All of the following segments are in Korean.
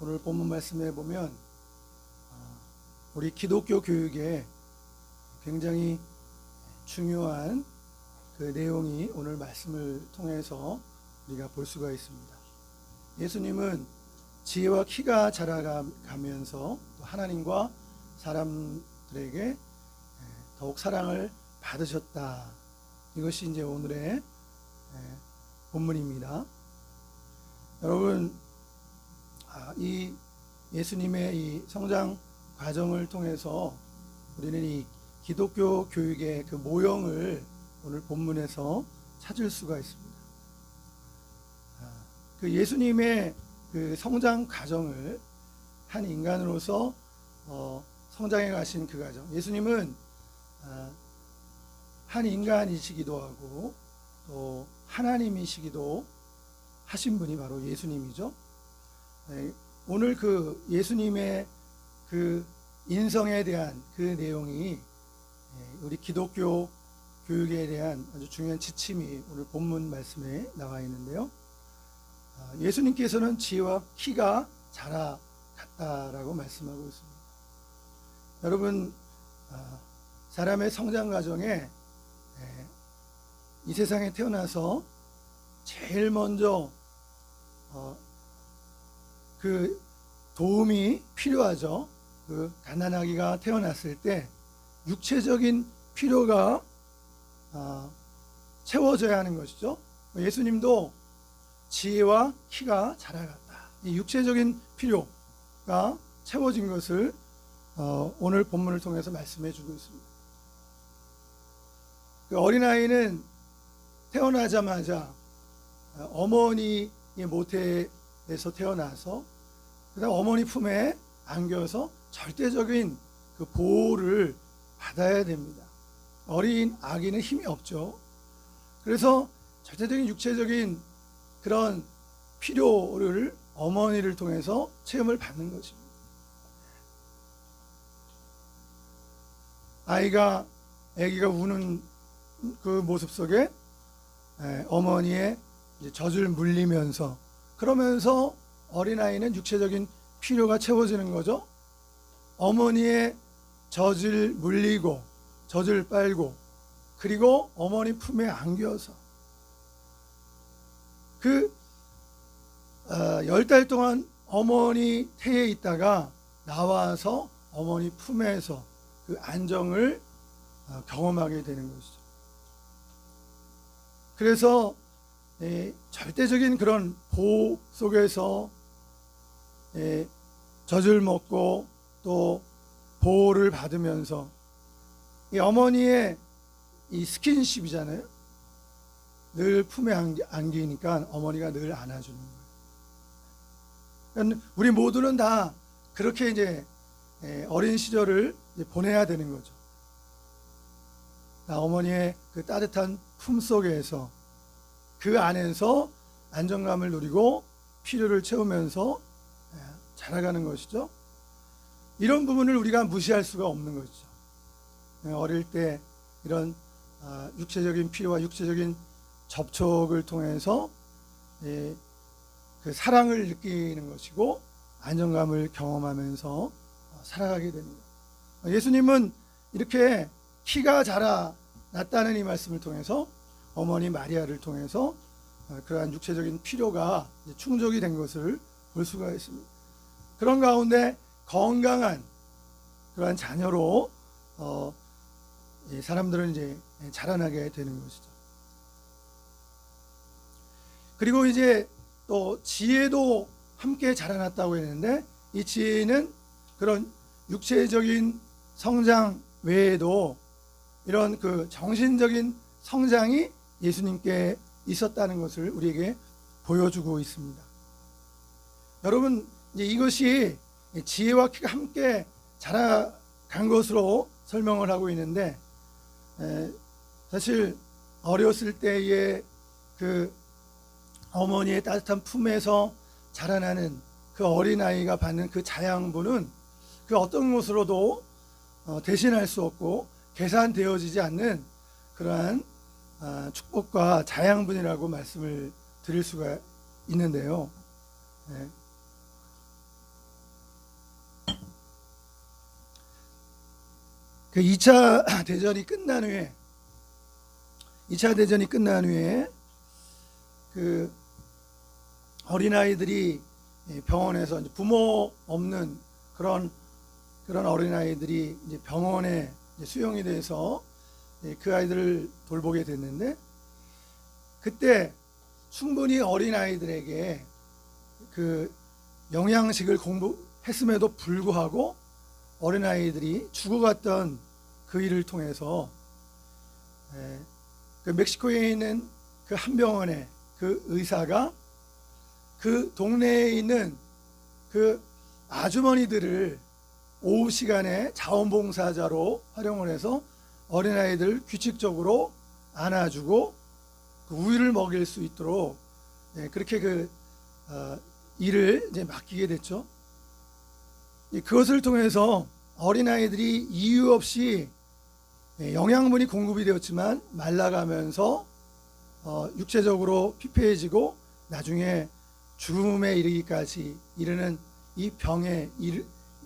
오늘 본문 말씀에 보면 우리 기독교 교육에 굉장히 중요한 그 내용이 오늘 말씀을 통해서 우리가 볼 수가 있습니다. 예수님은 지혜와 키가 자라가면서 하나님과 사람들에게 더욱 사랑을 받으셨다. 이것이 이제 오늘의 본문입니다. 여러분, 이 예수님의 이 성장 과정을 통해서 우리는 이 기독교 교육의 그 모형을 오늘 본문에서 찾을 수가 있습니다. 그 예수님의 그 성장 과정을 한 인간으로서 성장해 가신 그 과정. 예수님은 한 인간이시기도 하고 또 하나님이시기도 하신 분이 바로 예수님이죠. 오늘 그 예수님의 그 인성에 대한 그 내용이 우리 기독교 교육에 대한 아주 중요한 지침이 오늘 본문 말씀에 나와 있는데요. 예수님께서는 지혜와 키가 자라갔다라고 말씀하고 있습니다. 여러분, 사람의 성장 과정에 이 세상에 태어나서 제일 먼저 그 도움이 필요하죠. 그 갓난아기가 태어났을 때 육체적인 필요가 채워져야 하는 것이죠. 예수님도 지혜와 키가 자라갔다. 이 육체적인 필요가 채워진 것을 오늘 본문을 통해서 말씀해 주고 있습니다. 그 어린아이는 태어나자마자 어머니의 모태에서 태어나서 그다음 어머니 품에 안겨서 절대적인 그 보호를 받아야 됩니다. 어린 아기는 힘이 없죠. 그래서 절대적인 육체적인 그런 필요를 어머니를 통해서 체험을 받는 것입니다. 아기가 우는 그 모습 속에 어머니의 젖을 물리면서 그러면서 어린아이는 육체적인 필요가 채워지는 거죠. 어머니의 젖을 물리고 젖을 빨고 그리고 어머니 품에 안겨서 그 10달 동안 어머니 태에 있다가 나와서 어머니 품에서 그 안정을 경험하게 되는 것이죠. 그래서 절대적인 그런 보호 속에서 젖을 먹고 또 보호를 받으면서 이 어머니의 이 스킨십이잖아요. 늘 품에 안기니까 어머니가 늘 안아주는 거예요. 그러니까 우리 모두는 다 그렇게 이제 어린 시절을 보내야 되는 거죠. 어머니의 그 따뜻한 품 속에서 그 안에서 안정감을 누리고 필요를 채우면서 자라가는 것이죠. 이런 부분을 우리가 무시할 수가 없는 것이죠. 어릴 때 이런 육체적인 필요와 육체적인 접촉을 통해서 그 사랑을 느끼는 것이고 안정감을 경험하면서 살아가게 되는 거예요. 예수님은 이렇게 키가 자라났다는 이 말씀을 통해서 어머니 마리아를 통해서 그러한 육체적인 필요가 충족이 된 것을 볼 수가 있습니다. 그런 가운데 건강한 그러한 자녀로 사람들은 이제 자라나게 되는 것이죠. 그리고 이제 또 지혜도 함께 자라났다고 했는데 이 지혜는 그런 육체적인 성장 외에도 이런 그 정신적인 성장이 예수님께 있었다는 것을 우리에게 보여주고 있습니다. 여러분, 이제 이것이 지혜와 키가 함께 자라간 것으로 설명을 하고 있는데 사실 어렸을 때의 그 어머니의 따뜻한 품에서 자라나는 그 어린아이가 받는 그 자양분은 그 어떤 것으로도 대신할 수 없고 계산되어지지 않는 그러한 축복과 자양분이라고 말씀을 드릴 수가 있는데요. 그 2차 대전이 끝난 후에 2차 대전이 끝난 후에 그 어린아이들이 병원에서 이제 부모 없는 그런 어린아이들이 이제 병원에 이제 수용이 돼서 그 아이들을 돌보게 됐는데, 그때 충분히 어린아이들에게 그 영양식을 공부했음에도 불구하고 어린아이들이 죽어갔던 그 일을 통해서 그 멕시코에 있는 그 한 병원의 그 의사가 그 동네에 있는 그 아주머니들을 오후 시간에 자원봉사자로 활용을 해서 어린아이들 규칙적으로 안아주고 그 우유를 먹일 수 있도록 그렇게 그 일을 이제 맡기게 됐죠. 그것을 통해서 어린아이들이 이유 없이 영양분이 공급이 되었지만 말라가면서 육체적으로 피폐해지고 나중에 죽음에 이르기까지 이르는 이 병의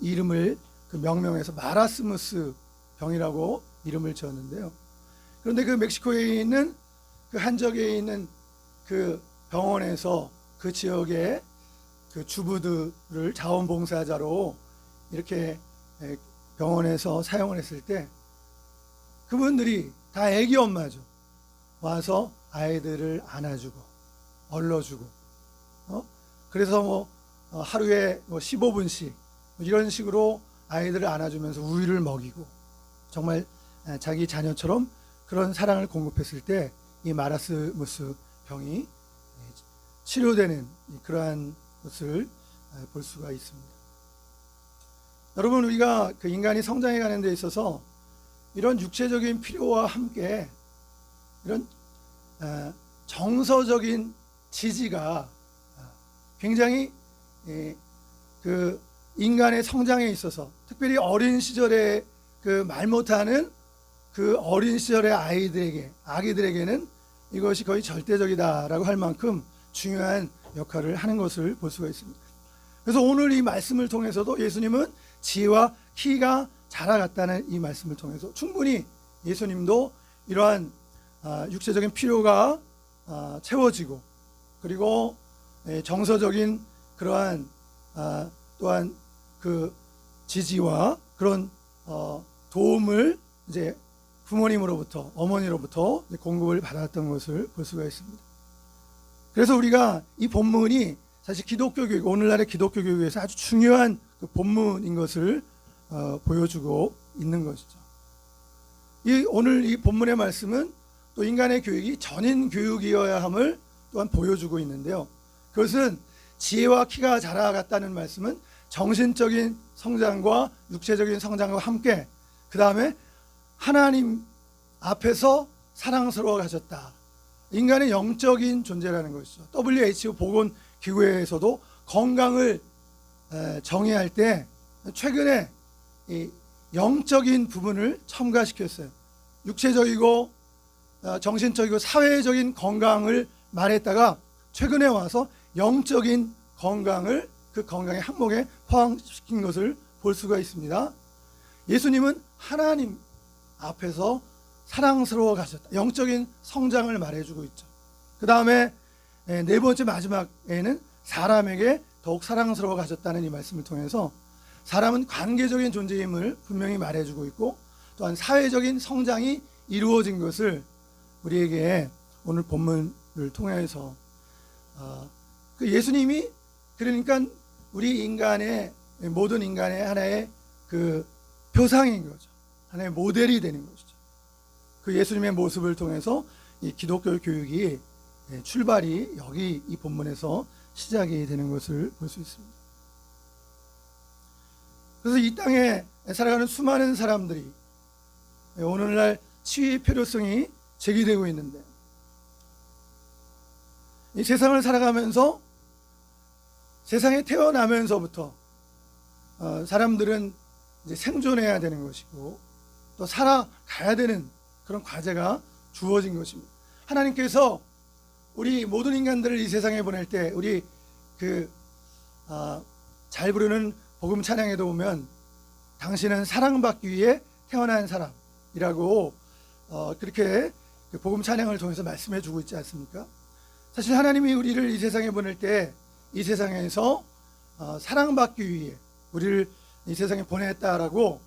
이름을 그 명명해서 마라스무스 병이라고 이름을 지었는데요. 그런데 그 멕시코에 있는 그 한적에 있는 그 병원에서 그 지역의 그 주부들을 자원봉사자로 이렇게 병원에서 사용을 했을 때 그분들이 다 애기 엄마죠. 와서 아이들을 안아주고 얼러주고 그래서 뭐 하루에 뭐 15분씩 이런 식으로 아이들을 안아주면서 우유를 먹이고 정말 자기 자녀처럼 그런 사랑을 공급했을 때 이 마라스무스 병이 치료되는 그러한 것을 볼 수가 있습니다. 여러분, 우리가 그 인간이 성장해 가는 데 있어서 이런 육체적인 필요와 함께 이런 정서적인 지지가 굉장히 그 인간의 성장에 있어서 특별히 어린 시절에 그 말 못하는 그 어린 시절의 아기들에게는 이것이 거의 절대적이다라고 할 만큼 중요한 역할을 하는 것을 볼 수가 있습니다. 그래서 오늘 이 말씀을 통해서도 예수님은 지혜와 키가 자라갔다는 이 말씀을 통해서 충분히 예수님도 이러한 육체적인 필요가 채워지고 그리고 정서적인 그러한 또한 그 지지와 그런 도움을 이제 부모님으로부터 어머니로부터 공급을 받았던 것을 볼 수가 있습니다. 그래서 우리가 이 본문이 사실 기독교 교육, 오늘날의 기독교 교육에서 아주 중요한 그 본문인 것을 보여주고 있는 것이죠. 오늘 이 본문의 말씀은 또 인간의 교육이 전인 교육이어야 함을 또한 보여주고 있는데요. 그것은 지혜와 키가 자라갔다는 말씀은 정신적인 성장과 육체적인 성장과 함께 그 다음에 하나님 앞에서 사랑스러워 가셨다. 인간의 영적인 존재라는 것이죠. WHO 보건기구에서도 건강을 정의할 때 최근에 이 영적인 부분을 첨가시켰어요. 육체적이고 정신적이고 사회적인 건강을 말했다가 최근에 와서 영적인 건강을 그 건강의 항목에 포함시킨 것을 볼 수가 있습니다. 예수님은 하나님 앞에서 사랑스러워 가셨다. 영적인 성장을 말해주고 있죠. 그 다음에 네 번째 마지막에는 사람에게 더욱 사랑스러워 가셨다는 이 말씀을 통해서 사람은 관계적인 존재임을 분명히 말해주고 있고 또한 사회적인 성장이 이루어진 것을 우리에게 오늘 본문을 통해서 그 예수님이 그러니까 우리 인간의 모든 인간의 하나의 그 표상인 거죠. 하나의 모델이 되는 것이죠. 그 예수님의 모습을 통해서 이 기독교 교육이 출발이 여기 이 본문에서 시작이 되는 것을 볼 수 있습니다. 그래서 이 땅에 살아가는 수많은 사람들이 오늘날 치유의 필요성이 제기되고 있는데 이 세상을 살아가면서 세상에 태어나면서부터 사람들은 이제 생존해야 되는 것이고 또 살아가야 되는 그런 과제가 주어진 것입니다. 하나님께서 우리 모든 인간들을 이 세상에 보낼 때 우리 잘 부르는 복음 찬양에도 보면 당신은 사랑받기 위해 태어난 사람이라고 그렇게 복음 찬양을 통해서 말씀해 주고 있지 않습니까? 사실 하나님이 우리를 이 세상에 보낼 때 이 세상에서 사랑받기 위해 우리를 이 세상에 보냈다라고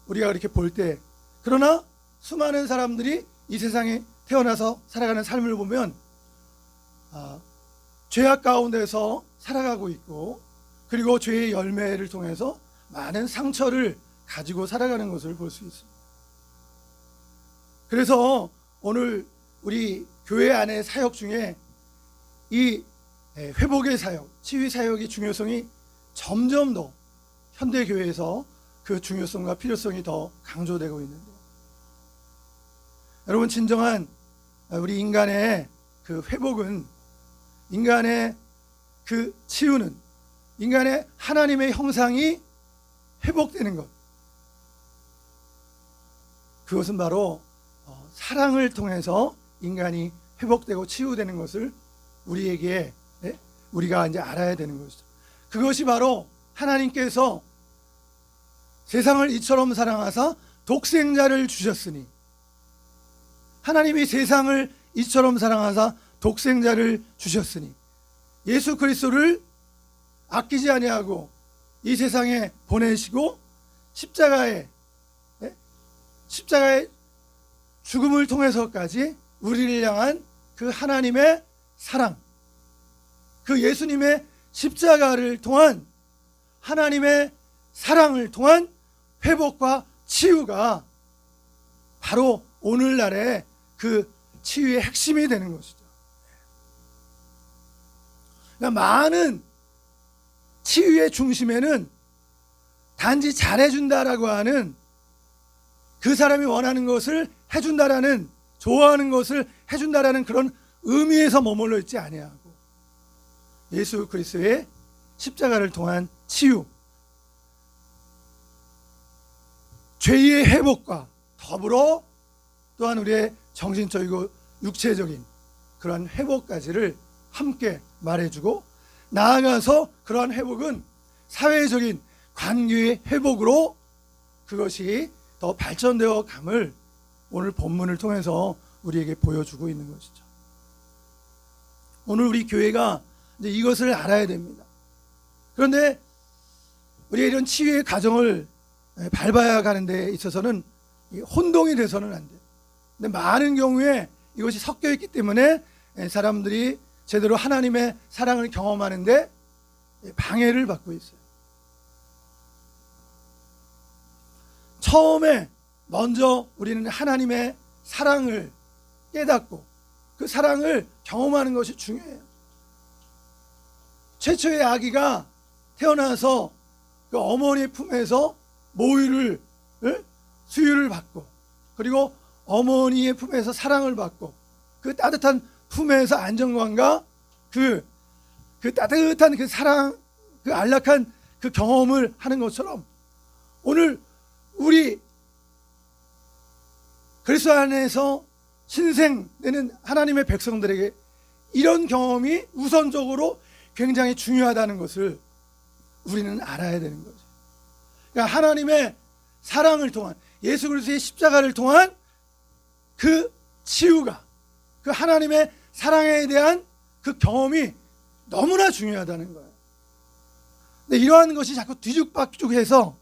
우리가 그렇게 볼 때, 그러나 수많은 사람들이 이 세상에 태어나서 살아가는 삶을 보면 죄악 가운데서 살아가고 있고, 그리고 죄의 열매를 통해서 많은 상처를 가지고 살아가는 것을 볼 수 있습니다. 그래서 오늘 우리 교회 안의 사역 중에 이 회복의 사역, 치유 사역의 중요성이 점점 더 현대교회에서 그 중요성과 필요성이 더 강조되고 있는데요. 여러분, 진정한 우리 인간의 그 회복은, 인간의 그 치유는, 인간의 하나님의 형상이 회복되는 것, 그것은 바로 사랑을 통해서 인간이 회복되고 치유되는 것을 우리가 이제 알아야 되는 것이죠. 그것이 바로 하나님께서 세상을 이처럼 사랑하사 독생자를 주셨으니, 하나님이 세상을 이처럼 사랑하사 독생자를 주셨으니, 예수 그리스도를 아끼지 아니하고 이 세상에 보내시고 십자가의 죽음을 통해서까지 우리를 향한 그 하나님의 사랑, 그 예수님의 십자가를 통한 하나님의 사랑을 통한 회복과 치유가 바로 오늘날의 그 치유의 핵심이 되는 것이죠. 그러니까 많은 치유의 중심에는 단지 잘해준다라고 하는, 그 사람이 원하는 것을 해준다라는, 좋아하는 것을 해준다라는 그런 의미에서 머물러 있지 아니하고, 예수 그리스도의 십자가를 통한 치유, 죄의 회복과 더불어 또한 우리의 정신적이고 육체적인 그러한 회복까지를 함께 말해주고, 나아가서 그러한 회복은 사회적인 관계의 회복으로 그것이 더 발전되어 감을 오늘 본문을 통해서 우리에게 보여주고 있는 것이죠. 오늘 우리 교회가 이제 이것을 알아야 됩니다. 그런데 우리의 이런 치유의 과정을 밟아야 가는 데 있어서는 혼동이 돼서는 안 돼요. 근데 많은 경우에 이것이 섞여 있기 때문에 사람들이 제대로 하나님의 사랑을 경험하는데 방해를 받고 있어요. 처음에 먼저 우리는 하나님의 사랑을 깨닫고 그 사랑을 경험하는 것이 중요해요. 최초의 아기가 태어나서 그 어머니의 품에서 모유를, 수유를 받고, 그리고 어머니의 품에서 사랑을 받고, 그 따뜻한 품에서 안정감과 그 따뜻한 그 사랑, 그 안락한 그 경험을 하는 것처럼, 오늘 우리 그리스도 안에서 신생되는 하나님의 백성들에게 이런 경험이 우선적으로 굉장히 중요하다는 것을 우리는 알아야 되는 거죠. 그러니까 하나님의 사랑을 통한, 예수 그리스도의 십자가를 통한 그 치유가, 그 하나님의 사랑에 대한 그 경험이 너무나 중요하다는 거예요. 근데 이러한 것이 자꾸 뒤죽박죽해서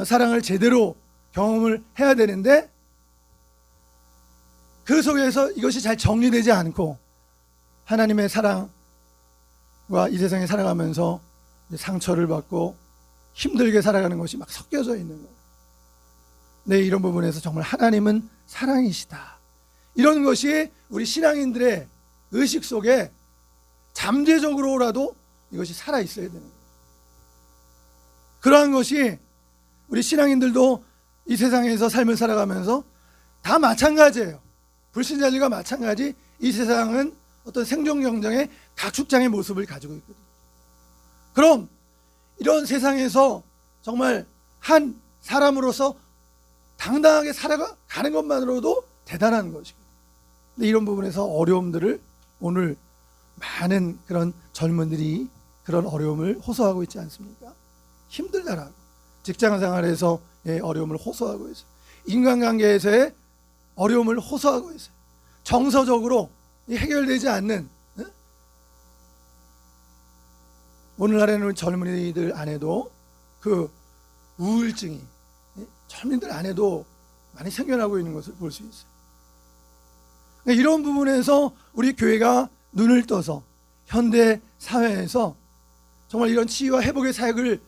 사랑을 제대로 경험을 해야 되는데, 그 속에서 이것이 잘 정리되지 않고 하나님의 사랑과 이 세상에 살아가면서 상처를 받고 힘들게 살아가는 것이 막 섞여져 있는 거예요. 네, 이런 부분에서 정말 하나님은 사랑이시다, 이런 것이 우리 신앙인들의 의식 속에 잠재적으로라도 이것이 살아있어야 되는 거예요. 그러한 것이 우리 신앙인들도 이 세상에서 삶을 살아가면서 다 마찬가지예요. 불신자들과 마찬가지, 이 세상은 어떤 생존 경쟁의 가축장의 모습을 가지고 있거든요. 그럼 이런 세상에서 정말 한 사람으로서 당당하게 살아가는 것만으로도 대단한 것이거든요. 근데 이런 부분에서 어려움들을 오늘 많은 그런 젊은들이 그런 어려움을 호소하고 있지 않습니까? 힘들다라고, 직장 생활에서의 어려움을 호소하고 있어요. 인간관계에서의 어려움을 호소하고 있어요. 정서적으로 해결되지 않는, 오늘날에는 젊은이들 안에도 그 우울증이 젊은이들 안에도 많이 생겨나고 있는 것을 볼 수 있어요. 이런 부분에서 우리 교회가 눈을 떠서 현대 사회에서 정말 이런 치유와 회복의 사역을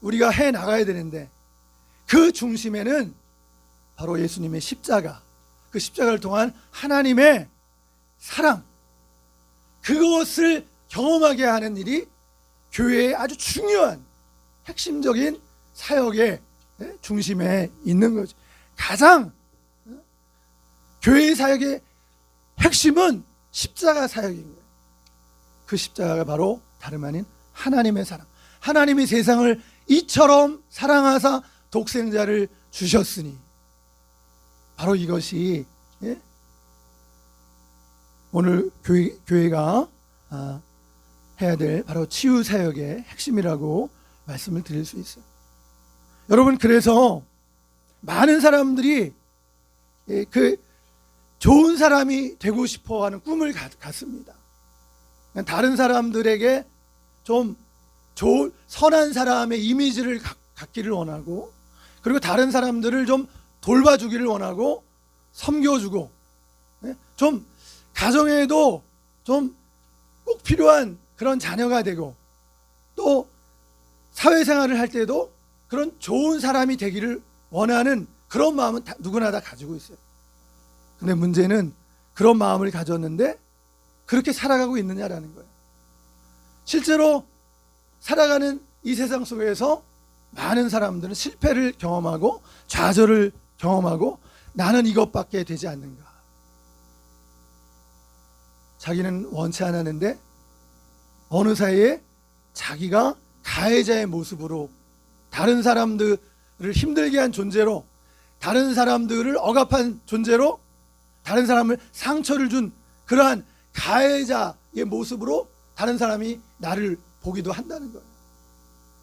우리가 해 나가야 되는데, 그 중심에는 바로 예수님의 십자가, 그 십자가를 통한 하나님의 사랑, 그것을 경험하게 하는 일이 교회의 아주 중요한 핵심적인 사역의 중심에 있는 거죠. 가장 교회의 사역의 핵심은 십자가 사역인 거예요. 그 십자가가 바로 다름 아닌 하나님의 사랑. 하나님이 세상을 이처럼 사랑하사 독생자를 주셨으니, 바로 이것이 오늘 교회가 해야 될 바로 치유 사역의 핵심이라고 말씀을 드릴 수 있어요. 여러분, 그래서 많은 사람들이 그 좋은 사람이 되고 싶어하는 꿈을 갖습니다. 다른 사람들에게 좀 좋은 선한 사람의 이미지를 갖기를 원하고, 그리고 다른 사람들을 좀 돌봐주기를 원하고, 섬겨주고, 좀 가정에도 좀 꼭 필요한 그런 자녀가 되고, 또 사회생활을 할 때도 그런 좋은 사람이 되기를 원하는 그런 마음은 누구나 다 가지고 있어요. 근데 문제는 그런 마음을 가졌는데 그렇게 살아가고 있느냐라는 거예요. 실제로 살아가는 이 세상 속에서 많은 사람들은 실패를 경험하고 좌절을 경험하고, 나는 이것밖에 되지 않는가, 자기는 원치 않았는데 어느 사이에 자기가 가해자의 모습으로, 다른 사람들을 힘들게 한 존재로, 다른 사람들을 억압한 존재로, 다른 사람을 상처를 준 그러한 가해자의 모습으로 다른 사람이 나를 보기도 한다는 거예요.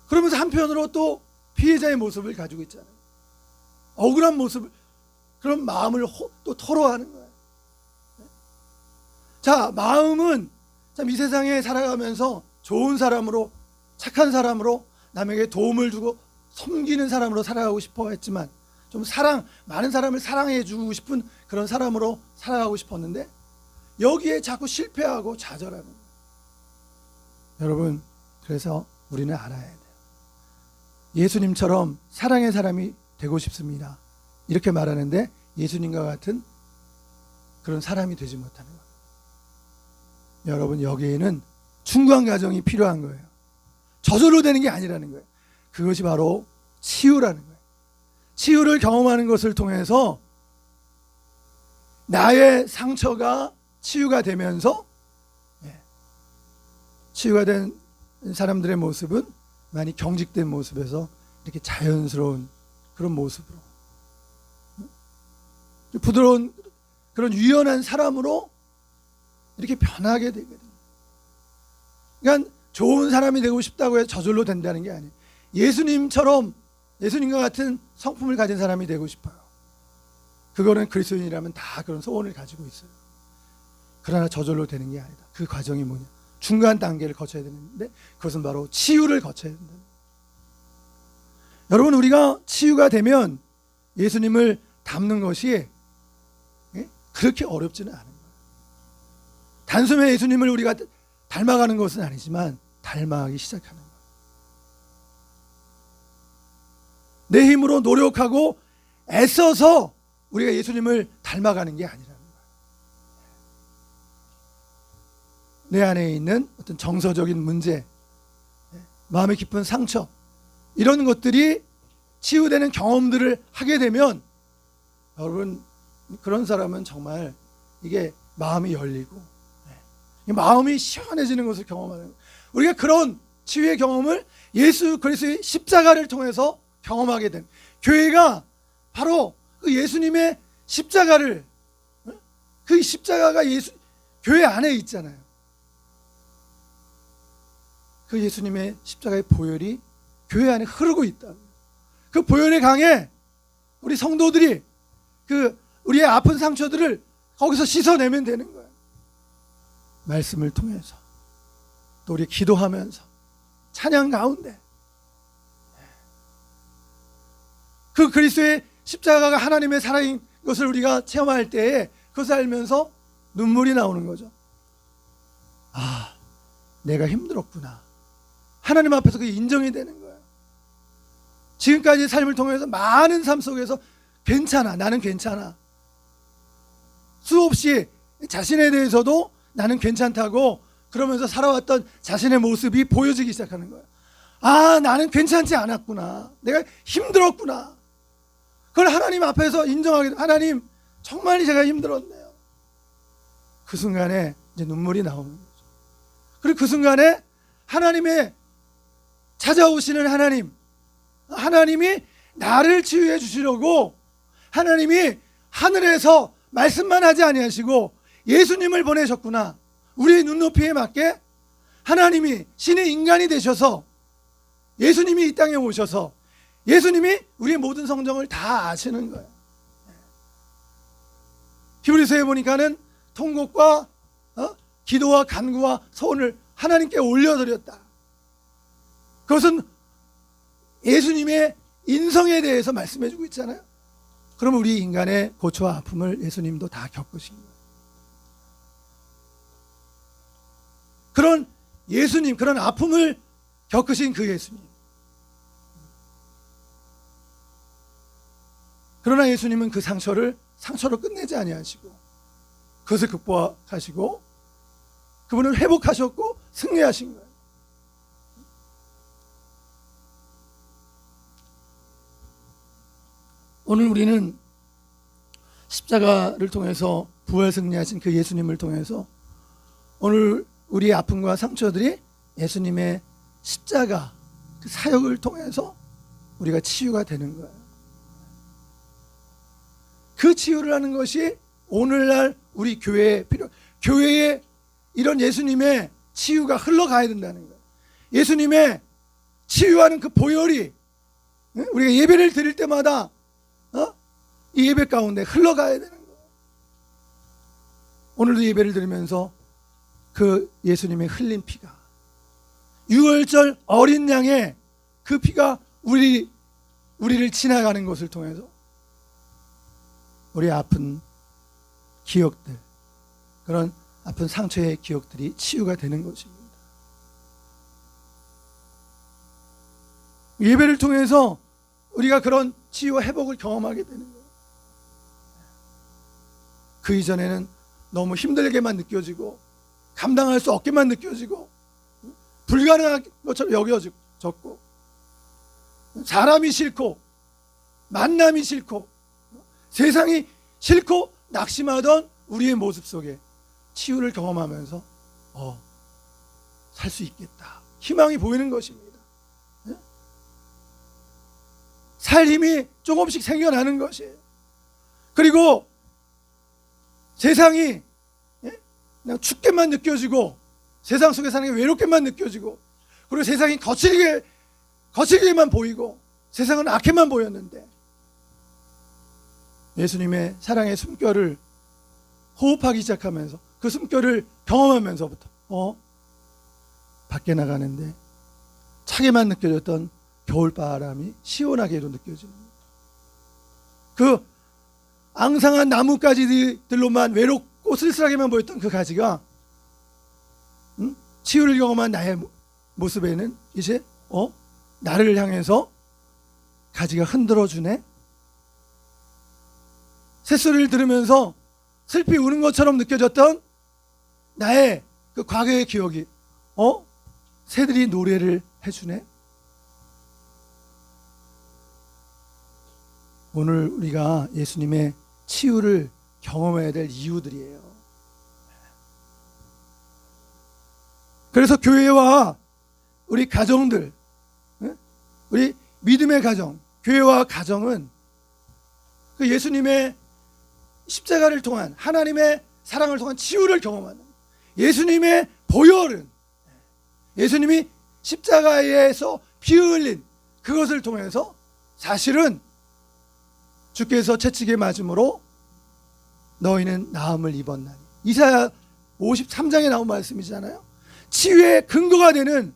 그러면서 한편으로 또 피해자의 모습을 가지고 있잖아요. 억울한 모습을, 그런 마음을 또 토로하는 거예요. 자, 마음은 참 이 세상에 살아가면서 좋은 사람으로, 착한 사람으로, 남에게 도움을 주고 섬기는 사람으로 살아가고 싶어 했지만, 좀 많은 사람을 사랑해 주고 싶은 그런 사람으로 살아가고 싶었는데, 여기에 자꾸 실패하고 좌절하는 거예요. 여러분, 그래서 우리는 알아야 돼요. 예수님처럼 사랑의 사람이 되고 싶습니다, 이렇게 말하는데 예수님과 같은 그런 사람이 되지 못하는 거예요. 여러분, 여기에는 중간 과정이 필요한 거예요. 저절로 되는 게 아니라는 거예요. 그것이 바로 치유라는 거예요. 치유를 경험하는 것을 통해서 나의 상처가 치유가 되면서, 치유가 된 사람들의 모습은 많이 경직된 모습에서 이렇게 자연스러운 그런 모습으로, 부드러운 그런 유연한 사람으로 이렇게 변하게 되거든요. 그러니까 좋은 사람이 되고 싶다고 해서 저절로 된다는 게 아니에요. 예수님처럼, 예수님과 같은 성품을 가진 사람이 되고 싶어요. 그거는 그리스도인이라면 다 그런 소원을 가지고 있어요. 그러나 저절로 되는 게 아니다. 그 과정이 뭐냐? 중간 단계를 거쳐야 되는데, 그것은 바로 치유를 거쳐야 된다. 여러분, 우리가 치유가 되면 예수님을 닮는 것이 그렇게 어렵지는 않은 거예요. 단숨에 예수님을 우리가 닮아가는 것은 아니지만 닮아가기 시작하는 거예요. 내 힘으로 노력하고 애써서 우리가 예수님을 닮아가는 게 아니라는 거예요. 내 안에 있는 어떤 정서적인 문제, 마음에 깊은 상처, 이런 것들이 치유되는 경험들을 하게 되면, 여러분, 그런 사람은 정말 이게 마음이 열리고 마음이 시원해지는 것을 경험하는 거예요. 우리가 그런 치유의 경험을 예수 그리스도의 십자가를 통해서 경험하게 된 교회가 바로 그 예수님의 십자가를, 그 십자가가 교회 안에 있잖아요. 그 예수님의 십자가의 보혈이 교회 안에 흐르고 있다. 그 보혈의 강에 우리 성도들이 그 우리의 아픈 상처들을 거기서 씻어내면 되는 거예요. 말씀을 통해서 또 우리 기도하면서 찬양 가운데 그 그리스도의 십자가가 하나님의 사랑인 것을 우리가 체험할 때에 그것을 알면서 눈물이 나오는 거죠. 아, 내가 힘들었구나. 하나님 앞에서 그게 인정이 되는 거예요. 지금까지 삶을 통해서 많은 삶 속에서 괜찮아, 나는 괜찮아. 수없이 자신에 대해서도 나는 괜찮다고 그러면서 살아왔던 자신의 모습이 보여지기 시작하는 거예요. 아, 나는 괜찮지 않았구나. 내가 힘들었구나. 그걸 하나님 앞에서 인정하게, 하나님 정말 제가 힘들었네요. 그 순간에 이제 눈물이 나오는 거죠. 그리고 그 순간에 하나님의 찾아오시는 하나님이 나를 치유해 주시려고 하나님이 하늘에서 말씀만 하지 아니하시고 예수님을 보내셨구나. 우리의 눈높이에 맞게 하나님이 신의 인간이 되셔서 예수님이 이 땅에 오셔서 예수님이 우리의 모든 성정을 다 아시는 거예요. 히브리서에 보니까는 통곡과 기도와 간구와 소원을 하나님께 올려드렸다. 그것은 예수님의 인성에 대해서 말씀해주고 있잖아요. 그러면 우리 인간의 고초와 아픔을 예수님도 다 겪으신 거예요. 그런 예수님, 그런 아픔을 겪으신 그 예수님. 그러나 예수님은 그 상처로 끝내지 아니하시고 그것을 극복하시고 그분을 회복하셨고 승리하신 거예요. 오늘 우리는 십자가를 통해서 부활 승리하신 그 예수님을 통해서 오늘 우리의 아픔과 상처들이 예수님의 십자가 그 사역을 통해서 우리가 치유가 되는 거예요. 그 치유를 하는 것이 오늘날 우리 교회에 교회에 이런 예수님의 치유가 흘러가야 된다는 거예요. 예수님의 치유하는 그 보혈이 우리가 예배를 드릴 때마다 이 예배 가운데 흘러가야 되는 거예요. 오늘도 예배를 드리면서 그 예수님의 흘린 피가 유월절 어린 양의 그 피가 우리를 지나가는 것을 통해서 우리 아픈 기억들, 그런 아픈 상처의 기억들이 치유가 되는 것입니다. 예배를 통해서 우리가 그런 치유와 회복을 경험하게 되는 거예요. 그 이전에는 너무 힘들게만 느껴지고 감당할 수 없게만 느껴지고 불가능한 것처럼 여겨졌고 사람이 싫고 만남이 싫고 세상이 싫고 낙심하던 우리의 모습 속에 치유를 경험하면서 살 수 있겠다. 희망이 보이는 것입니다. 살 힘이 조금씩 생겨나는 것이에요. 그리고 세상이 그냥 춥게만 느껴지고 세상 속에 사는 게 외롭게만 느껴지고 그리고 세상이 거칠게만 보이고 세상은 악해만 보였는데 예수님의 사랑의 숨결을 호흡하기 시작하면서 그 숨결을 경험하면서부터 밖에 나가는데 차게만 느껴졌던 겨울바람이 시원하게도 느껴지는 거예요. 그 앙상한 나뭇가지들로만 외롭고 쓸쓸하게만 보였던 그 가지가 치유를 경험한 나의 모습에는 이제 나를 향해서 가지가 흔들어주네. 새소리를 들으면서 슬피 우는 것처럼 느껴졌던 나의 그 과거의 기억이 새들이 노래를 해주네. 오늘 우리가 예수님의 치유를 경험해야 될 이유들이에요. 그래서 교회와 우리 가정들, 우리 믿음의 가정, 교회와 가정은 그 예수님의 십자가를 통한 하나님의 사랑을 통한 치유를 경험하는 예수님의 보혈은 예수님이 십자가에서 피 흘린 그것을 통해서 사실은 주께서 채찍에 맞음으로 너희는 나음을 입었나니. 이사야 53장에 나온 말씀이잖아요. 치유의 근거가 되는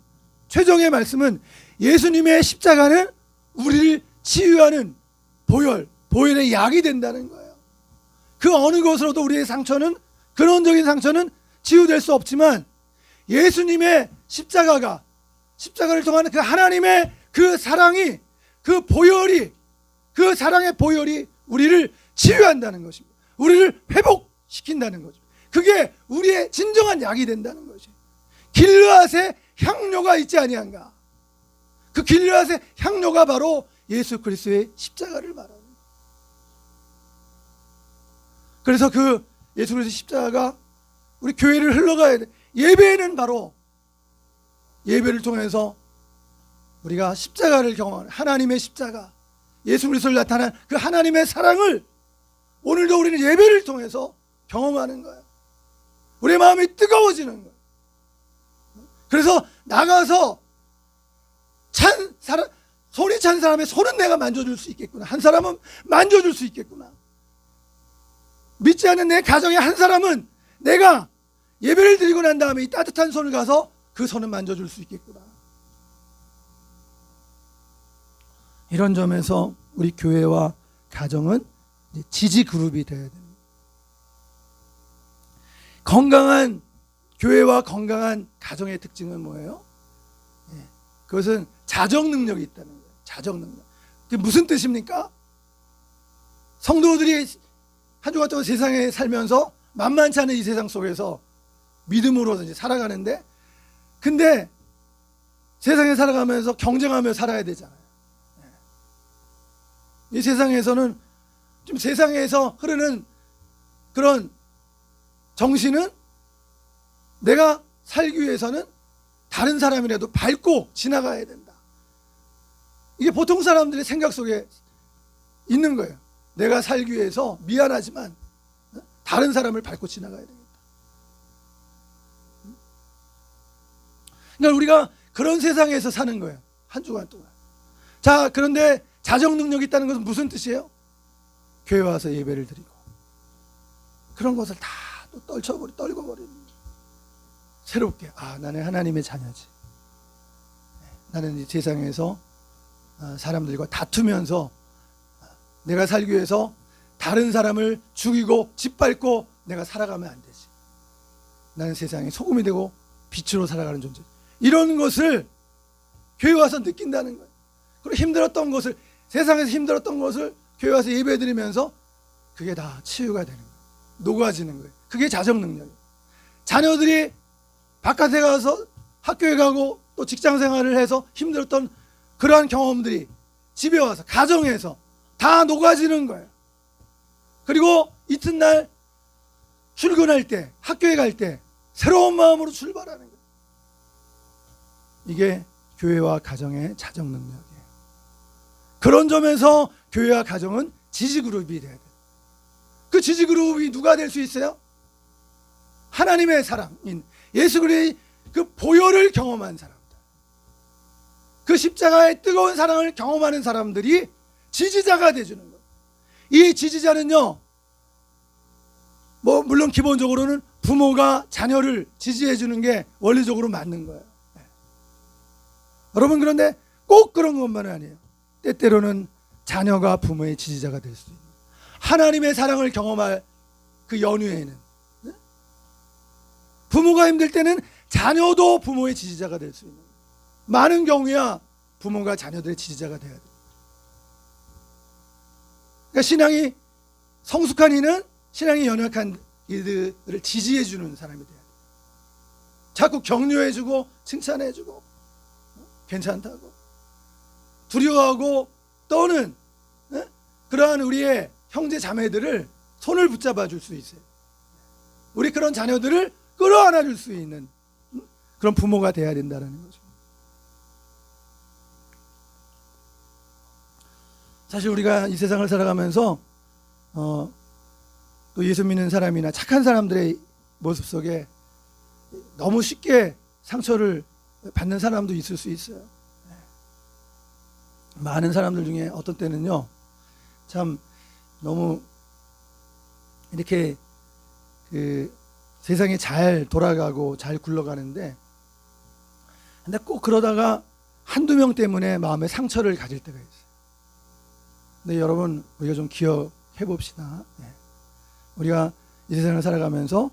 최종의 말씀은 예수님의 십자가는 우리를 치유하는 보혈의 약이 된다는 거예요. 그 어느 것으로도 우리의 상처는, 근원적인 상처는 치유될 수 없지만 예수님의 십자가를 통한 그 하나님의 그 사랑이, 그 보혈이, 그 사랑의 보혈이 우리를 치유한다는 것입니다. 우리를 회복시킨다는 거죠. 그게 우리의 진정한 약이 된다는 것이. 길르앗의 향료가 있지 아니한가. 그 길르앗의 향료가 바로 예수 그리스도의 십자가를 말하는 거예요. 그래서 그 예수 그리스도의 십자가가 우리 교회를 흘러가야 돼. 예배는 바로 예배를 통해서 우리가 십자가를 경험하는, 하나님의 십자가, 예수 그리스도를 나타난 그 하나님의 사랑을 오늘도 우리는 예배를 통해서 경험하는 거예요. 우리의 마음이 뜨거워지는 거예요. 그래서 나가서 손이 찬 사람의 손은 내가 만져줄 수 있겠구나. 한 사람은 만져줄 수 있겠구나. 믿지 않는 내 가정의 한 사람은 내가 예배를 드리고 난 다음에 이 따뜻한 손을 가서 그 손을 만져줄 수 있겠구나. 이런 점에서 우리 교회와 가정은 지지 그룹이 되어야 됩니다. 건강한 교회와 건강한 가정의 특징은 뭐예요? 그것은 자정 능력이 있다는 거예요. 자정 능력. 그게 무슨 뜻입니까? 성도들이 한 주간 동안 세상에 살면서 만만치 않은 이 세상 속에서 믿음으로 이제 살아가는데, 근데 세상에 살아가면서 경쟁하며 살아야 되잖아요. 이 세상에서는 좀 세상에서 흐르는 그런 정신은 내가 살기 위해서는 다른 사람이라도 밟고 지나가야 된다. 이게 보통 사람들의 생각 속에 있는 거예요. 내가 살기 위해서 미안하지만 다른 사람을 밟고 지나가야 되겠다. 그러니까 우리가 그런 세상에서 사는 거예요. 한 주간 동안. 자, 그런데 자정 능력이 있다는 것은 무슨 뜻이에요? 교회 와서 예배를 드리고 그런 것을 다 또 떨궈버리는 새롭게, 나는 하나님의 자녀지. 나는 이 세상에서 사람들과 다투면서 내가 살기 위해서 다른 사람을 죽이고 짓밟고 내가 살아가면 안 되지. 나는 세상에 소금이 되고 빛으로 살아가는 존재. 이런 것을 교회 와서 느낀다는 거예요. 그리고 힘들었던 것을, 세상에서 힘들었던 것을 교회 와서 예배 드리면서 그게 다 치유가 되는 거예요. 녹아지는 거예요. 그게 자정 능력이에요. 자녀들이 바깥에 가서 학교에 가고 또 직장 생활을 해서 힘들었던 그러한 경험들이 집에 와서 가정에서 다 녹아지는 거예요. 그리고 이튿날 출근할 때, 학교에 갈 때 새로운 마음으로 출발하는 거예요. 이게 교회와 가정의 자정 능력이에요. 그런 점에서 교회와 가정은 지지그룹이 돼야 돼요. 그 지지그룹이 누가 될 수 있어요? 하나님의 사랑인 예수 그리스도의 그 보혈을 경험한 사람들, 그 십자가의 뜨거운 사랑을 경험하는 사람들이 지지자가 되주는 거예요. 이 지지자는요, 물론 기본적으로는 부모가 자녀를 지지해 주는 게 원리적으로 맞는 거예요. 여러분, 그런데 꼭 그런 것만은 아니에요. 때때로는 자녀가 부모의 지지자가 될 수 있는, 하나님의 사랑을 경험할 그 연후에는 부모가 힘들 때는 자녀도 부모의 지지자가 될 수 있는, 많은 경우야 부모가 자녀들의 지지자가 돼야 돼요. 그러니까 신앙이 성숙한 이는 신앙이 연약한 이들을 지지해 주는 사람이 돼야 돼요. 자꾸 격려해 주고 칭찬해 주고 괜찮다고 두려워하고 떠는 그러한 우리의 형제 자매들을 손을 붙잡아 줄 수 있어요. 우리 그런 자녀들을 끌어안아 줄 수 있는 그런 부모가 돼야 된다는 거죠. 사실 우리가 이 세상을 살아가면서 또 예수 믿는 사람이나 착한 사람들의 모습 속에 너무 쉽게 상처를 받는 사람도 있을 수 있어요. 많은 사람들 중에 어떤 때는요, 참 너무 이렇게 그 세상이 잘 돌아가고 잘 굴러가는데, 근데 꼭 그러다가 한두 명 때문에 마음에 상처를 가질 때가 있어요. 근데 여러분, 우리가 좀 기억해 봅시다. 우리가 이 세상을 살아가면서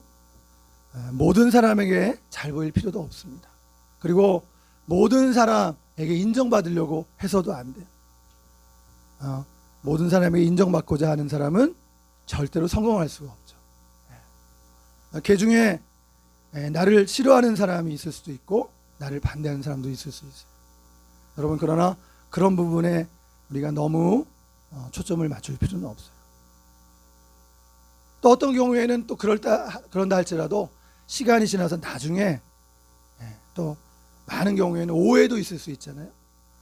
모든 사람에게 잘 보일 필요도 없습니다. 그리고 모든 사람에게 인정받으려고 해서도 안 돼요. 모든 사람에게 인정받고자 하는 사람은 절대로 성공할 수가 없죠. 그 중에 나를 싫어하는 사람이 있을 수도 있고 나를 반대하는 사람도 있을 수 있어요. 여러분, 그러나 그런 부분에 우리가 너무 초점을 맞출 필요는 없어요. 또 어떤 경우에는 또 그런다 할지라도 시간이 지나서 나중에 또 많은 경우에는 오해도 있을 수 있잖아요.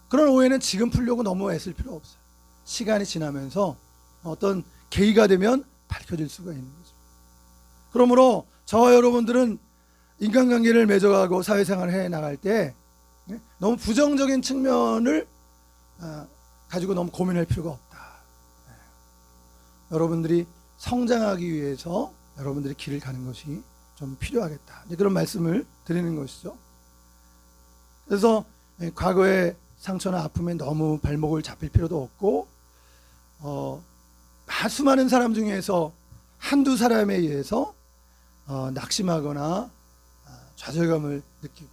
그런 오해는 지금 풀려고 너무 애쓸 필요 없어요. 시간이 지나면서 어떤 계기가 되면 밝혀질 수가 있는 거죠. 그러므로 저와 여러분들은 인간관계를 맺어가고 사회생활을 해나갈 때 너무 부정적인 측면을 가지고 너무 고민할 필요가 없다. 여러분들이 성장하기 위해서 여러분들의 길을 가는 것이 좀 필요하겠다. 그런 말씀을 드리는 것이죠. 그래서 과거의 상처나 아픔에 너무 발목을 잡힐 필요도 없고, 수많은 사람 중에서 한두 사람에 의해서 낙심하거나 좌절감을 느끼고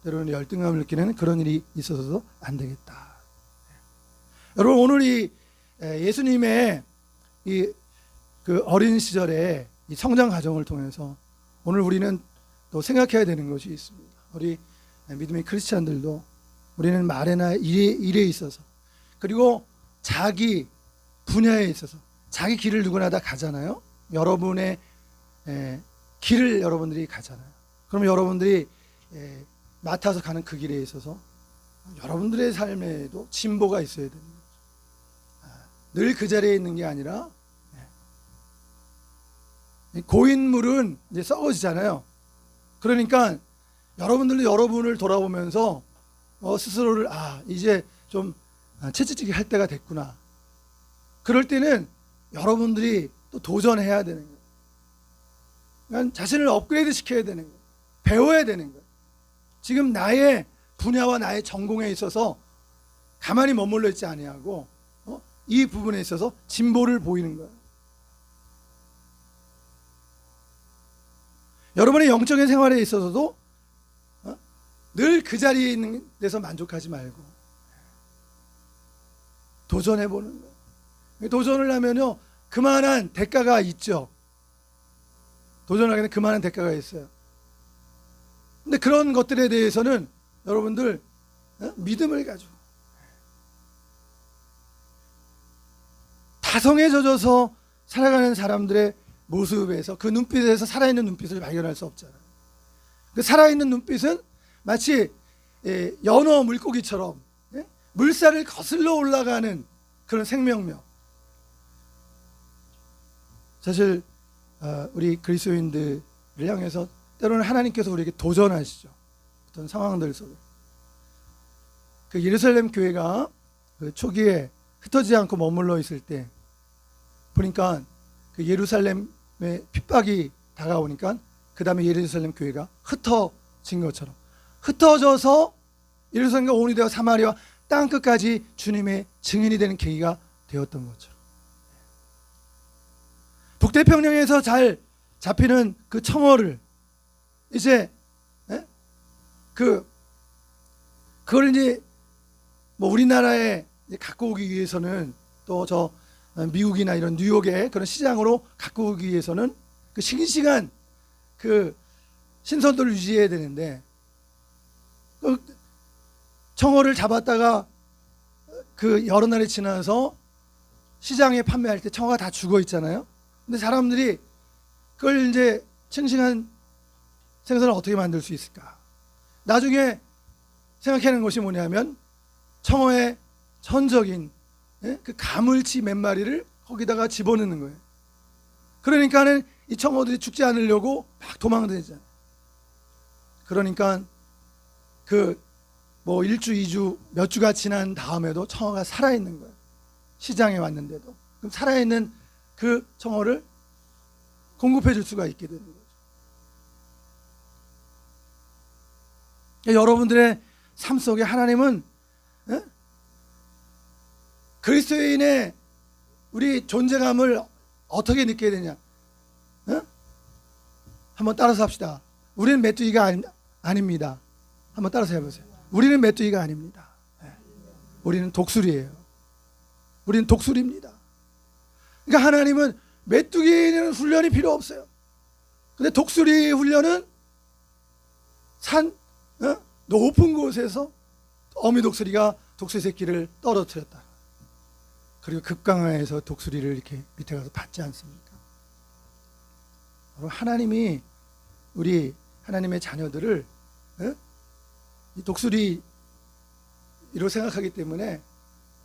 때로는 열등감을 느끼는 그런 일이 있어서도 안 되겠다. 여러분, 오늘 이 예수님의 그 어린 시절의 이 성장 과정을 통해서 오늘 우리는 또 생각해야 되는 것이 있습니다. 우리 믿음의 크리스찬들도 우리는 말에나 일에 있어서, 그리고 자기 분야에 있어서 자기 길을 누구나 다 가잖아요. 여러분의 길을 여러분들이 가잖아요. 그럼 여러분들이 맡아서 가는 그 길에 있어서 여러분들의 삶에도 진보가 있어야 되는 거죠. 늘 그 자리에 있는 게 아니라, 고인물은 이제 썩어지잖아요. 그러니까 여러분들도 여러분을 돌아보면서 스스로를 이제 좀 채찍질기 할 때가 됐구나. 그럴 때는 여러분들이 또 도전해야 되는 거예요. 그러니까 자신을 업그레이드 시켜야 되는 거예요. 배워야 되는 거예요. 지금 나의 분야와 나의 전공에 있어서 가만히 머물러 있지 아니하고 이 부분에 있어서 진보를 보이는 거예요. 여러분의 영적인 생활에 있어서도 늘 그 자리에 있는 데서 만족하지 말고 도전해보는 거예요. 도전을 하면요, 그만한 대가가 있죠. 도전하기에는 그만한 대가가 있어요. 근데 그런 것들에 대해서는 여러분들 믿음을 가지고, 다성에 젖어서 살아가는 사람들의 모습에서, 그 눈빛에서 살아있는 눈빛을 발견할 수 없잖아요. 그 살아있는 눈빛은 마치 연어 물고기처럼 물살을 거슬러 올라가는 그런 생명력. 사실 우리 그리스도인들을 향해서 때로는 하나님께서 우리에게 도전하시죠. 어떤 상황들 속에. 그 예루살렘 교회가 그 초기에 흩어지지 않고 머물러 있을 때 보니까 그 예루살렘의 핍박이 다가오니까 그 다음에 예루살렘 교회가 흩어진 것처럼 흩어져서 예루살렘과 온이 되어 사마리아 땅끝까지 주님의 증인이 되는 계기가 되었던 것처럼, 북태평양에서 잘 잡히는 그 청어를 이제 그걸 이제 뭐 우리나라에 갖고 오기 위해서는, 또 저 미국이나 이런 뉴욕의 그런 시장으로 갖고 오기 위해서는 그 싱싱한 그 신선도를 유지해야 되는데, 그 청어를 잡았다가 그 여러 날이 지나서 시장에 판매할 때 청어가 다 죽어 있잖아요. 근데 사람들이 그걸 이제 싱싱한 생선을 어떻게 만들 수 있을까? 나중에 생각하는 것이 뭐냐면 청어의 전적인 그 가물치 몇 마리를 거기다가 집어넣는 거예요. 그러니까는 이 청어들이 죽지 않으려고 막 도망다니잖아요. 그러니까 그 뭐 1주, 2주, 몇 주가 지난 다음에도 청어가 살아있는 거예요. 시장에 왔는데도. 그럼 살아있는 그 청어를 공급해 줄 수가 있게 되는 거죠. 여러분들의 삶 속에 하나님은 그리스도인의 우리 존재감을 어떻게 느껴야 되냐? 한번 따라서 합시다. 우리는 메뚜기가 아닙니다. 한번 따라서 해보세요. 우리는 메뚜기가 아닙니다. 우리는 독수리예요. 우리는 독수리입니다. 그러니까 하나님은 메뚜기는 훈련이 필요 없어요. 근데 독수리 훈련은 높은 곳에서 어미 독수리가 독수리 새끼를 떨어뜨렸다. 그리고 급강하에서 독수리를 이렇게 밑에 가서 받지 않습니까? 하나님이 우리 하나님의 자녀들을 이 독수리로 생각하기 때문에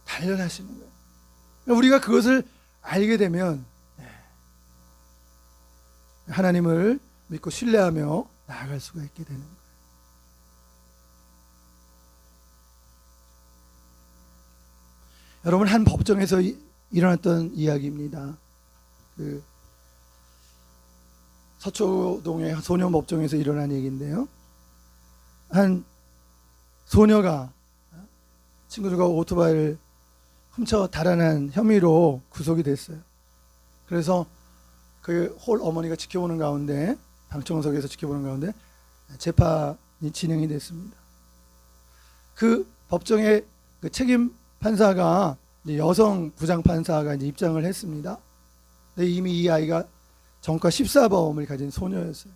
단련하시는 거예요. 그러니까 우리가 그것을 알게 되면 하나님을 믿고 신뢰하며 나아갈 수가 있게 되는 거예요. 여러분, 한 법정에서 일어났던 이야기입니다. 그 서초동의 소년 법정에서 일어난 얘기인데요. 한 소녀가 친구들과 오토바이를 훔쳐 달아난 혐의로 구속이 됐어요. 그래서 그 홀 어머니가 지켜보는 가운데, 방청석에서 지켜보는 가운데 재판이 진행이 됐습니다. 그 법정의 그 책임 판사가 여성 부장 판사가 이제 입장을 했습니다. 근데 이미 이 아이가 전과 14범을 가진 소녀였어요.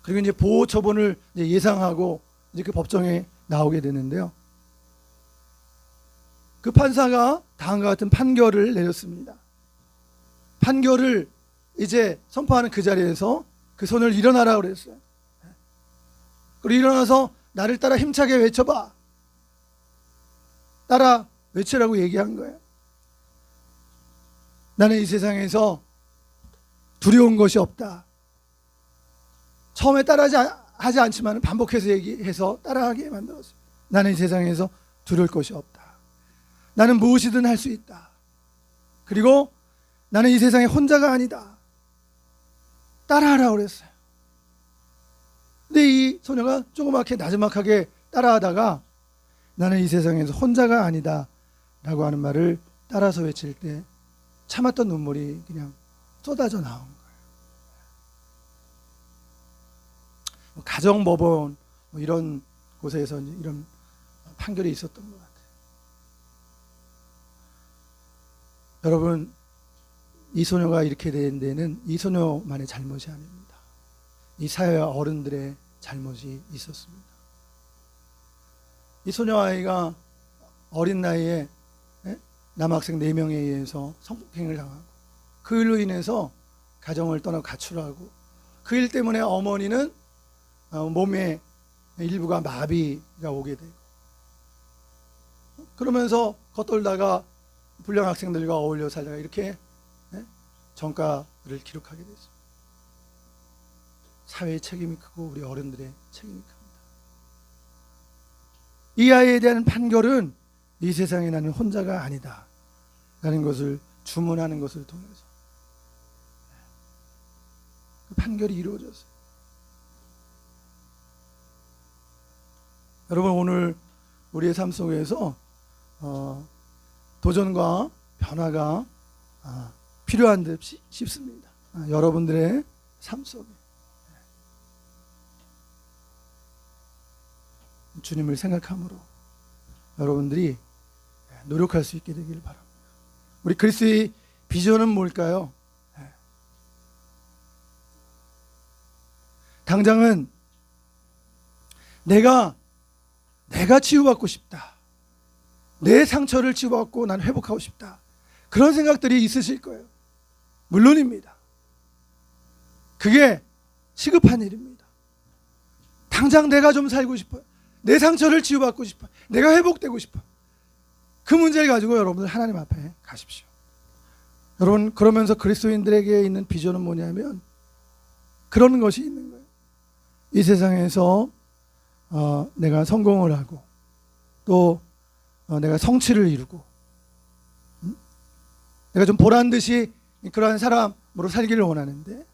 그리고 이제 보호 처분을 이제 예상하고 이제 그 법정에 나오게 되는데요. 그 판사가 다음과 같은 판결을 내렸습니다. 판결을 이제 선포하는 그 자리에서 그 소녀를 일어나라 그랬어요. 그리고 일어나서 나를 따라 힘차게 외쳐봐. 따라 외치라고 얘기한 거예요. 나는 이 세상에서 두려운 것이 없다. 처음에 따라하지 않지만 반복해서 얘기해서 따라하게 만들었어요. 나는 이 세상에서 두려울 것이 없다. 나는 무엇이든 할 수 있다. 그리고 나는 이 세상에 혼자가 아니다. 따라하라고 그랬어요. 근데 이 소녀가 조그맣게 나지막하게 따라하다가 나는 이 세상에서 혼자가 아니다 라고 하는 말을 따라서 외칠 때 참았던 눈물이 그냥 쏟아져 나온 거예요. 가정법원 이런 곳에서 이런 판결이 있었던 것 같아요. 여러분, 이 소녀가 이렇게 된 데는 이 소녀만의 잘못이 아닙니다. 이 사회와 어른들의 잘못이 있었습니다. 이 소녀 아이가 어린 나이에 남학생 4명에 의해서 성폭행을 당하고 그 일로 인해서 가정을 떠나고 가출하고 그 일 때문에 어머니는 몸의 일부가 마비가 오게 되고 그러면서 겉돌다가 불량 학생들과 어울려 살다가 이렇게 전과를 기록하게 됐습니다. 사회의 책임이 크고 우리 어른들의 책임이 큽니다. 이 아이에 대한 판결은 이 세상에 나는 혼자가 아니다 라는 것을 주문하는 것을 통해서 그 판결이 이루어졌어요. 여러분, 오늘 우리의 삶 속에서 도전과 변화가 필요한 듯 싶습니다. 여러분들의 삶 속에 주님을 생각함으로 여러분들이 노력할 수 있게 되기를 바랍니다. 우리 그리스도의 비전은 뭘까요? 당장은 내가 치유받고 싶다. 내 상처를 치유받고 난 회복하고 싶다. 그런 생각들이 있으실 거예요. 물론입니다. 그게 시급한 일입니다. 당장 내가 좀 살고 싶어요. 내 상처를 치유받고 싶어요. 내가 회복되고 싶어요. 그 문제를 가지고 여러분들 하나님 앞에 가십시오. 여러분, 그러면서 그리스도인들에게 있는 비전은 뭐냐면 그런 것이 있는 거예요. 이 세상에서 내가 성공을 하고 또 내가 성취를 이루고 내가 좀 보란 듯이 그러한 사람으로 살기를 원하는데,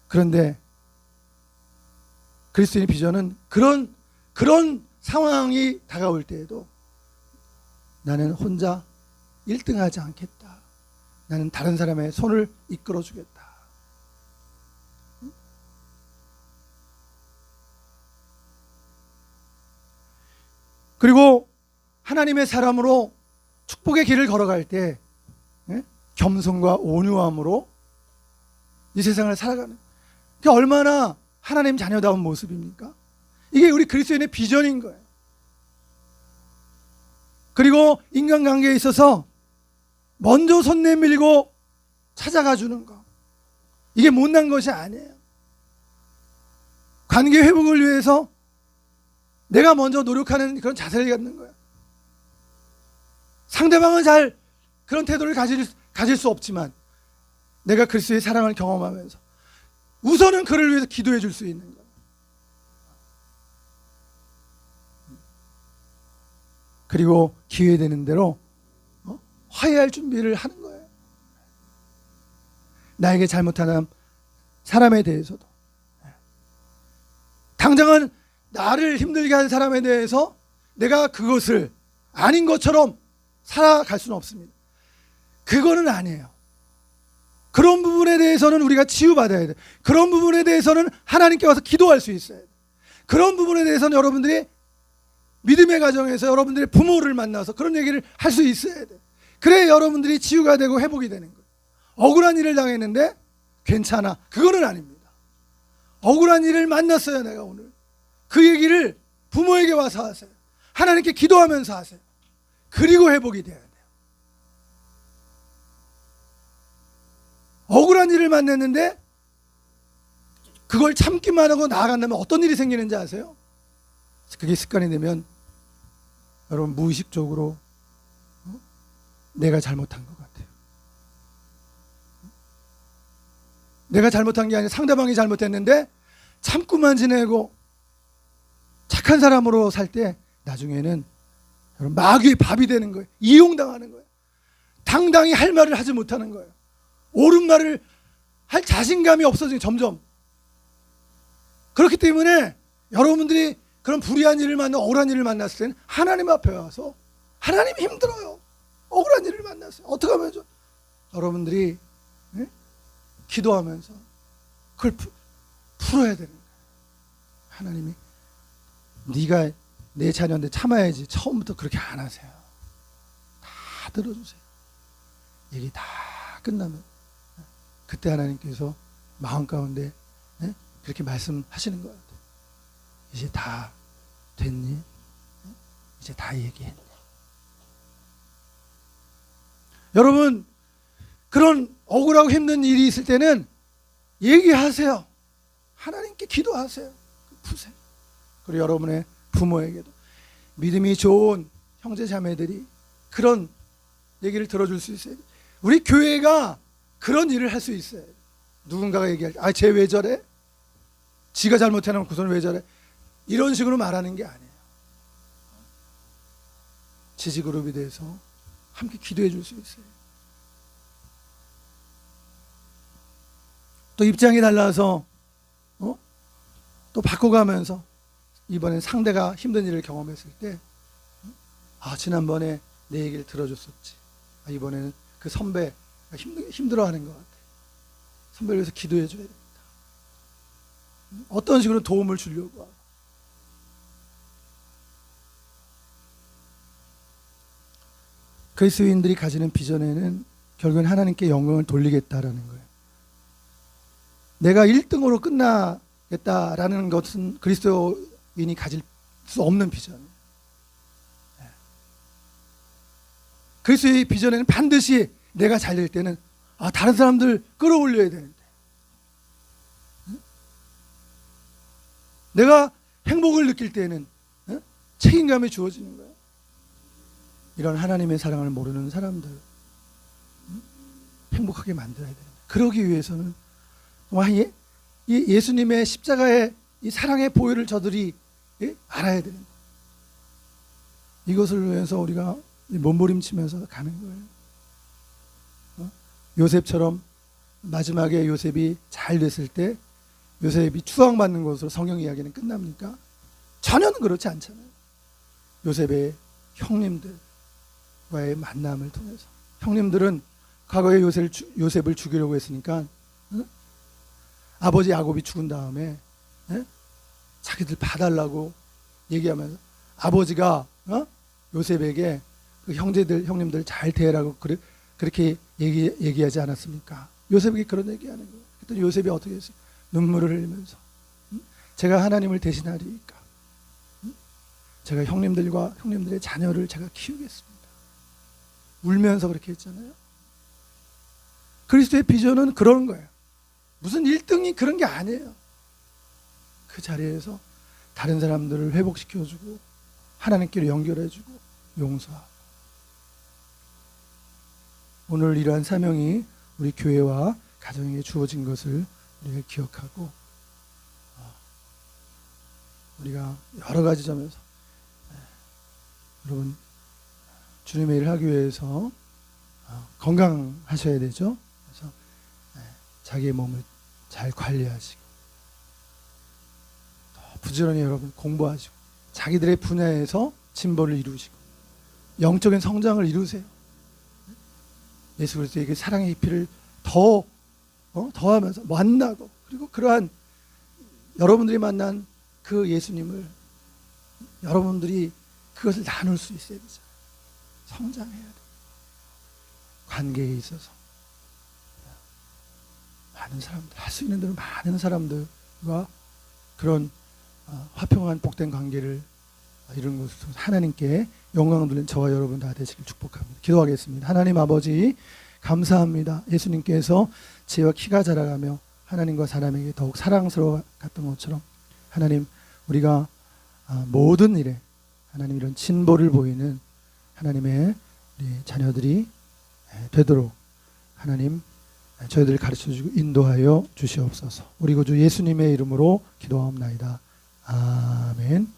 그런데 그리스도인의 비전은 그런 상황이 다가올 때에도 나는 혼자 1등하지 않겠다. 나는 다른 사람의 손을 이끌어 주겠다. 그리고 하나님의 사람으로 축복의 길을 걸어갈 때 겸손과 온유함으로 이 세상을 살아가는, 그게 얼마나 하나님 자녀다운 모습입니까? 이게 우리 그리스도인의 비전인 거예요. 그리고 인간관계에 있어서 먼저 손 내밀고 찾아가 주는 거, 이게 못난 것이 아니에요. 관계 회복을 위해서 내가 먼저 노력하는 그런 자세를 갖는 거예요. 상대방은 잘 그런 태도를 가질 수 없지만 내가 그리스도의 사랑을 경험하면서 우선은 그를 위해서 기도해 줄 수 있는 거예요. 그리고 기회되는 대로 화해할 준비를 하는 거예요. 나에게 잘못한 사람에 대해서도, 당장은 나를 힘들게 한 사람에 대해서 내가 그것을 아닌 것처럼 살아갈 수는 없습니다. 그거는 아니에요. 그런 부분에 대해서는 우리가 치유받아야 돼. 그런 부분에 대해서는 하나님께 와서 기도할 수 있어야 돼. 그런 부분에 대해서는 여러분들이 믿음의 가정에서 여러분들의 부모를 만나서 그런 얘기를 할 수 있어야 돼. 그래야 여러분들이 치유가 되고 회복이 되는 거예요. 억울한 일을 당했는데 괜찮아, 그거는 아닙니다. 억울한 일을 만났어요. 내가 오늘 그 얘기를 부모에게 와서 하세요. 하나님께 기도하면서 하세요. 그리고 회복이 돼야 돼요. 억울한 일을 만났는데 그걸 참기만 하고 나아간다면 어떤 일이 생기는지 아세요? 그게 습관이 되면 여러분 무의식적으로 내가 잘못한 것 같아요. 내가 잘못한 게 아니라 상대방이 잘못했는데 참고만 지내고 착한 사람으로 살 때 나중에는 여러분 마귀의 밥이 되는 거예요. 이용당하는 거예요. 당당히 할 말을 하지 못하는 거예요. 옳은 말을 할 자신감이 없어지는, 점점. 그렇기 때문에 여러분들이 그런 불의한 일을 만나, 억울한 일을 만났을 때는 하나님 앞에 와서, 하나님이 힘들어요. 억울한 일을 만났어요. 어떻게 하면 좋아? 여러분들이 기도하면서 그걸 풀어야 되는 거예요. 하나님이 네가 내 자녀인데 참아야지. 처음부터 그렇게 안 하세요. 다 들어주세요. 얘기 다 끝나면 그때 하나님께서 마음 가운데 그렇게 말씀하시는 것 같아요. 이제 다 됐니? 이제 다 얘기했니? 여러분, 그런 억울하고 힘든 일이 있을 때는 얘기하세요. 하나님께 기도하세요. 푸세요. 그리고 여러분의 부모에게도, 믿음이 좋은 형제 자매들이 그런 얘기를 들어줄 수 있어요. 우리 교회가 그런 일을 할 수 있어요. 누군가가 얘기할 때, 쟤 왜 저래? 지가 잘못해놓고서는 왜 저래? 이런 식으로 말하는 게 아니에요. 지지그룹이 돼서 함께 기도해 줄 수 있어요. 또 입장이 달라서 또 바꿔가면서 이번엔 상대가 힘든 일을 경험했을 때, 지난번에 내 얘기를 들어줬었지. 이번에는 그 선배가 힘들어하는 것 같아. 선배를 위해서 기도해 줘야 됩니다. 어떤 식으로 도움을 주려고 하고. 그리스도인들이 가지는 비전에는 결국은 하나님께 영광을 돌리겠다라는 거예요. 내가 1등으로 끝나겠다라는 것은 그리스도인이 가질 수 없는 비전이에요. 그리스도의 비전에는 반드시 내가 잘 될 때는 다른 사람들 끌어올려야 되는데, 내가 행복을 느낄 때는 책임감이 주어지는 거예요. 이런 하나님의 사랑을 모르는 사람들 행복하게 만들어야 되는데, 그러기 위해서는 정말 예수님의 십자가의 이 사랑의 보혈을 저들이 알아야 되는 거예요. 이것을 위해서 우리가 몸부림치면서 가는 거예요. 요셉처럼 마지막에 요셉이 잘 됐을 때 요셉이 추앙받는 것으로 성경 이야기는 끝납니까? 전혀는 그렇지 않잖아요. 요셉의 형님들과의 만남을 통해서 형님들은 과거에 요셉을 죽이려고 했으니까 아버지 야곱이 죽은 다음에 자기들 봐달라고 얘기하면서 아버지가 요셉에게 그 형님들 잘 대하라고 그렇게 얘기하지 않았습니까? 요셉에게 그런 얘기하는 거예요. 그랬더니 요셉이 어떻게 했어요? 눈물을 흘리면서 제가 하나님을 대신하리니까 제가 형님들의 자녀를 제가 키우겠습니다. 울면서 그렇게 했잖아요. 그리스도의 비전은 그런 거예요. 무슨 1등이 그런 게 아니에요. 그 자리에서 다른 사람들을 회복시켜주고 하나님께로 연결해주고 용서하고. 오늘 이러한 사명이 우리 교회와 가정에게 주어진 것을 우리가 기억하고 우리가 여러 가지 점에서 여러분 주님의 일을 하기 위해서 건강하셔야 되죠. 그래서 자기의 몸을 잘 관리하시고 또 부지런히 여러분 공부하시고 자기들의 분야에서 진보를 이루시고 영적인 성장을 이루세요. 예수 그리스도에게 사랑의 피를 더하면서 만나고 그리고 그러한 여러분들이 만난 그 예수님을 여러분들이 그것을 나눌 수 있어야 되잖아요. 성장해야 돼. 관계에 있어서 많은 사람들 할 수 있는 대로 많은 사람들과 그런 화평한 복된 관계를 이루는 것을 통해서 하나님께 영광을 돌리는 저와 여러분 다 되시길 축복합니다. 기도하겠습니다. 하나님 아버지 감사합니다. 예수님께서 지혜와 키가 자라가며 하나님과 사람에게 더욱 사랑스러워 갔던 것처럼 하나님 우리가 모든 일에 하나님 이런 진보를 보이는 하나님의 우리 자녀들이 되도록 하나님 저희들을 가르쳐주고 인도하여 주시옵소서. 우리 구주 예수님의 이름으로 기도하옵나이다. 아멘.